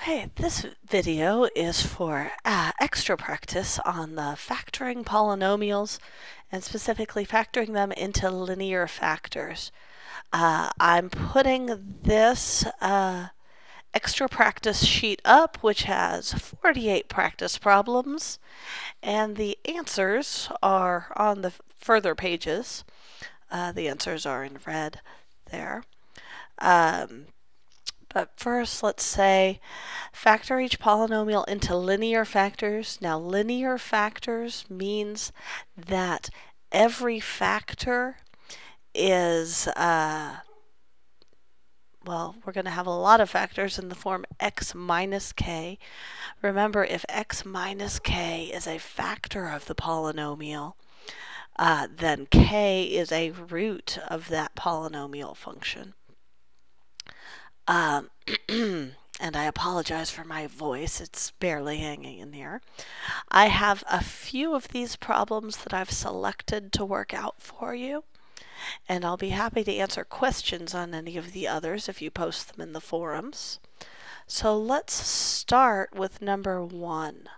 Okay, this video is for extra practice on the factoring polynomials and specifically factoring them into linear factors. I'm putting this extra practice sheet up, which has 48 practice problems, and the answers are on the further pages. The answers are in red there. But first, let's say factor each polynomial into linear factors. Now, linear factors means that every factor is, well, we're going to have a lot of factors in the form x minus k. Remember, if x minus k is a factor of the polynomial, then k is a root of that polynomial function. And I apologize for my voice, it's barely hanging in here. I have a few of these problems that I've selected to work out for you, and I'll be happy to answer questions on any of the others if you post them in the forums. So let's start with number 1.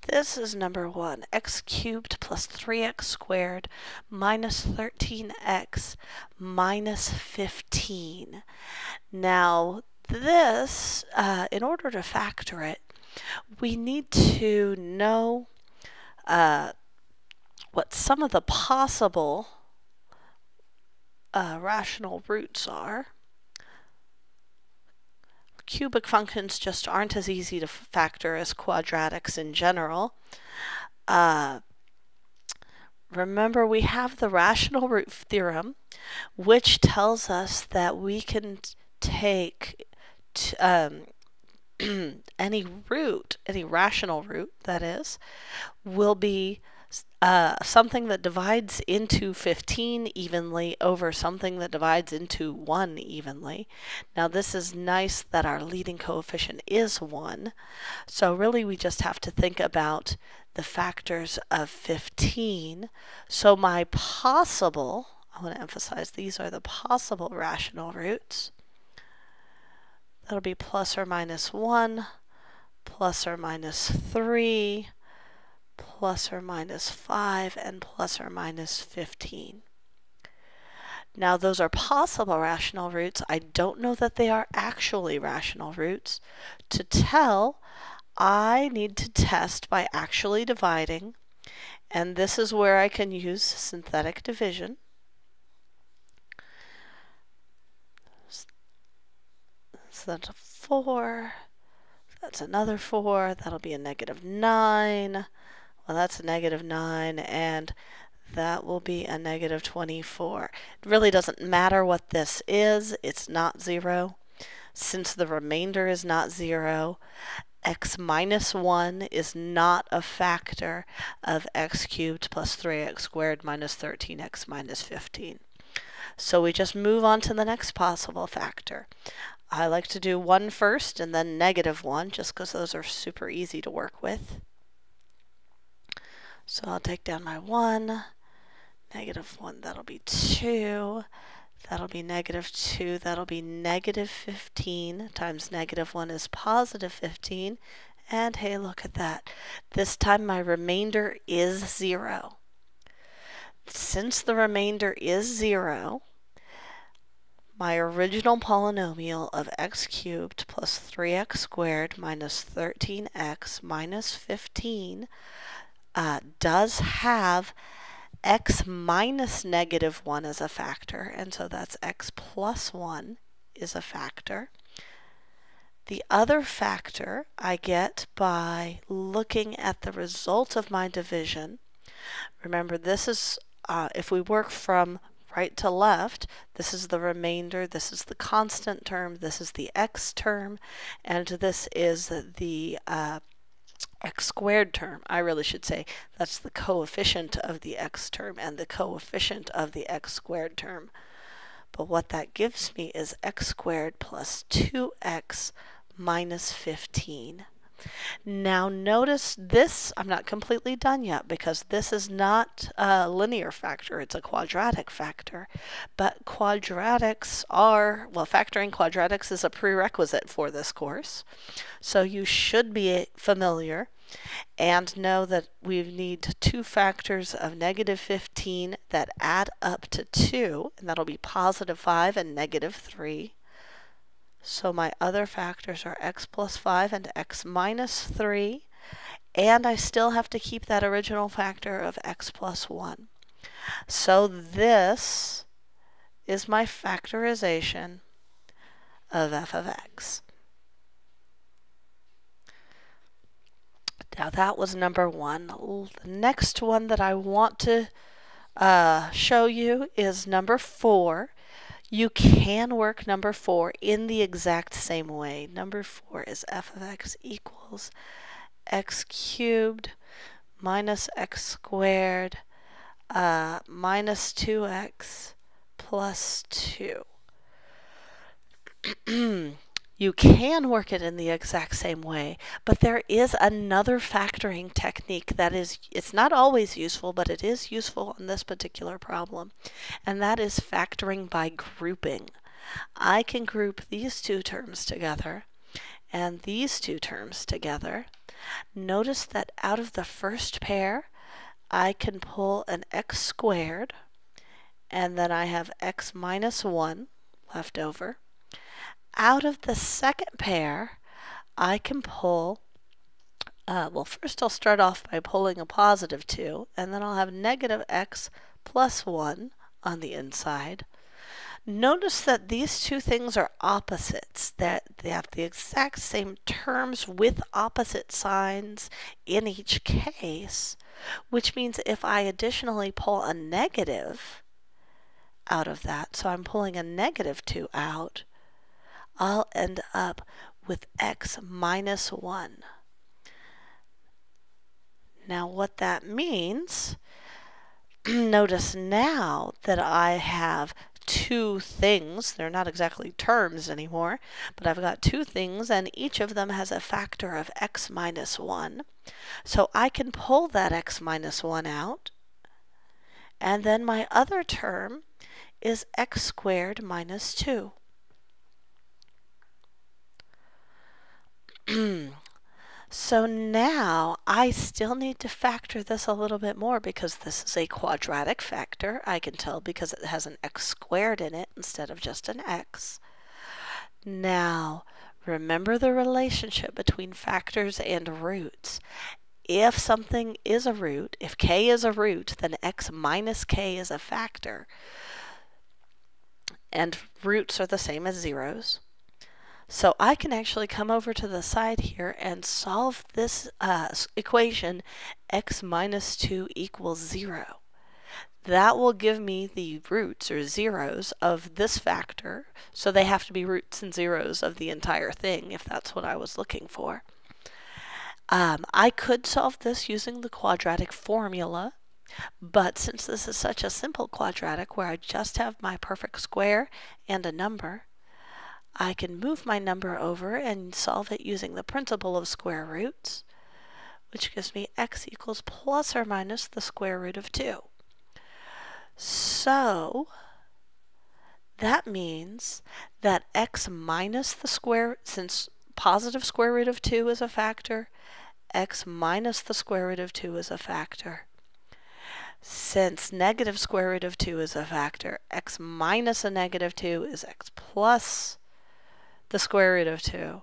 This is number 1, x cubed plus 3x squared minus 13x minus 15. Now this, in order to factor it, we need to know what some of the possible rational roots are. Cubic functions just aren't as easy to factor as quadratics in general. Remember, we have the rational root theorem, which tells us that we can take any root, any rational root, that is, will be something that divides into 15 evenly over something that divides into 1 evenly. Now this is nice that our leading coefficient is 1, so really we just have to think about the factors of 15. So my possible, I want to emphasize these are the possible rational roots. That'll be plus or minus 1, plus or minus 3, plus or minus 5, and plus or minus 15. Now those are possible rational roots. I don't know that they are actually rational roots. To tell, I need to test by actually dividing, and this is where I can use synthetic division. So that's a 4, that's another 4, that'll be a negative 9. Well, that's a negative 9, and that will be a negative 24. It really doesn't matter what this is. It's not 0. Since the remainder is not 0, x minus 1 is not a factor of x cubed plus 3x squared minus 13x minus 15. So we just move on to the next possible factor. I like to do 1 first and then negative 1, just because those are super easy to work with. So I'll take down my 1, negative 1, that'll be 2, that'll be negative 2, that'll be negative 15 times negative 1 is positive 15, and hey, look at that. This time my remainder is 0. Since the remainder is 0, my original polynomial of x cubed plus 3x squared minus 13x minus 15 does have x minus negative 1 as a factor, and so that's x plus 1 is a factor. The other factor I get by looking at the result of my division. Remember, this is, if we work from right to left, this is the remainder, this is the constant term, this is the x term, and this is the x squared term. I really should say that's the coefficient of the x term and the coefficient of the x squared term. But what that gives me is x squared plus 2x minus 15. Now notice this, I'm not completely done yet because this is not a linear factor, it's a quadratic factor. But quadratics are, well, factoring quadratics is a prerequisite for this course. So you should be familiar and know that we need two factors of negative 15 that add up to 2, and that'll be positive 5 and negative 3. So my other factors are x plus 5 and x minus 3, and I still have to keep that original factor of x plus 1. So this is my factorization of f of x. Now that was number 1. The next one that I want to show you is number 4. You can work number 4 in the exact same way. Number 4 is f of x equals x cubed minus x squared minus 2x plus 2. You can work it in the exact same way, but there is another factoring technique that is, it's not always useful, but it is useful in this particular problem, and that is factoring by grouping. I can group these two terms together and these two terms together. Notice that out of the first pair, I can pull an x squared, and then I have x minus 1 left over. Out of the second pair, I can pull, well, first I'll start off by pulling a positive 2, and then I'll have negative x plus 1 on the inside. Notice that these two things are opposites, that they have the exact same terms with opposite signs in each case, which means if I additionally pull a negative out of that, so I'm pulling a negative 2 out, I'll end up with x minus 1. Now what that means, notice now that I have two things. They're not exactly terms anymore, but I've got two things and each of them has a factor of x minus 1. So I can pull that x minus 1 out, and then my other term is x squared minus 2. So now I still need to factor this a little bit more because this is a quadratic factor. I can tell because it has an x squared in it instead of just an x. Now, remember the relationship between factors and roots. If something is a root, if k is a root, then x minus k is a factor. And roots are the same as zeros. So I can actually come over to the side here and solve this equation, x minus 2 equals 0. That will give me the roots or zeros of this factor, so they have to be roots and zeros of the entire thing if that's what I was looking for. I could solve this using the quadratic formula, but since this is such a simple quadratic where I just have my perfect square and a number, I can move my number over and solve it using the principle of square roots, which gives me x equals plus or minus the square root of 2. So that means that x minus the square, since positive square root of 2 is a factor, x minus the square root of 2 is a factor. Since negative square root of 2 is a factor, x minus a negative 2 is x plus the square root of 2.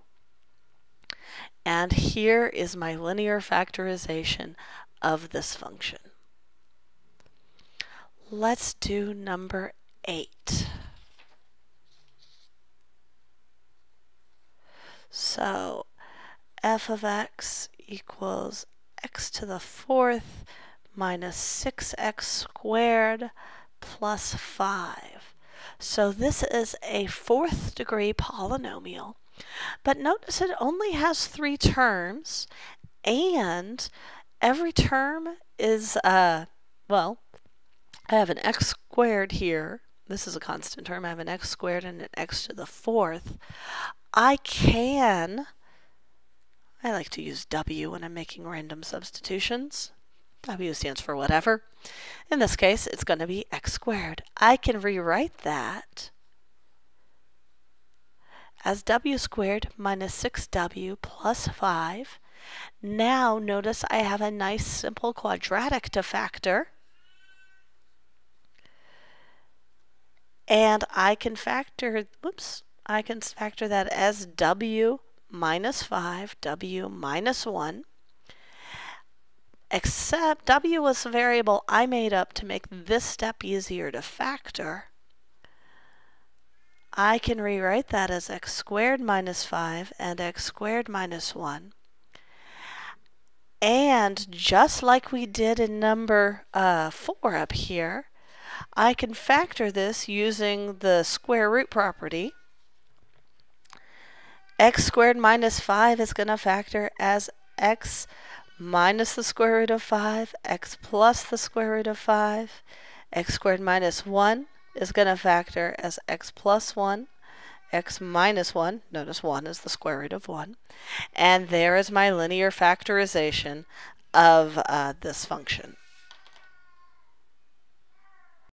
And here is my linear factorization of this function. Let's do number 8. So f of x equals x to the 4th minus 6x squared plus 5. So this is a 4th degree polynomial, but notice it only has 3 terms, and every term is, well, I have an x squared here. This is a constant term. I have an x squared and an x to the 4th. I can I like to use W when I'm making random substitutions. W stands for whatever. In this case, it's going to be x squared. I can rewrite that as w squared minus 6w plus 5. Now notice I have a nice simple quadratic to factor. And I can factor, that as w minus 5, w minus 1. Except w was a variable I made up to make this step easier to factor. I can rewrite that as x squared minus 5 and x squared minus 1. And just like we did in number 4 up here, I can factor this using the square root property. X squared minus 5 is going to factor as x minus the square root of 5, x plus the square root of 5. X squared minus 1 is going to factor as x plus 1, x minus 1, notice 1 is the square root of 1, and there is my linear factorization of this function.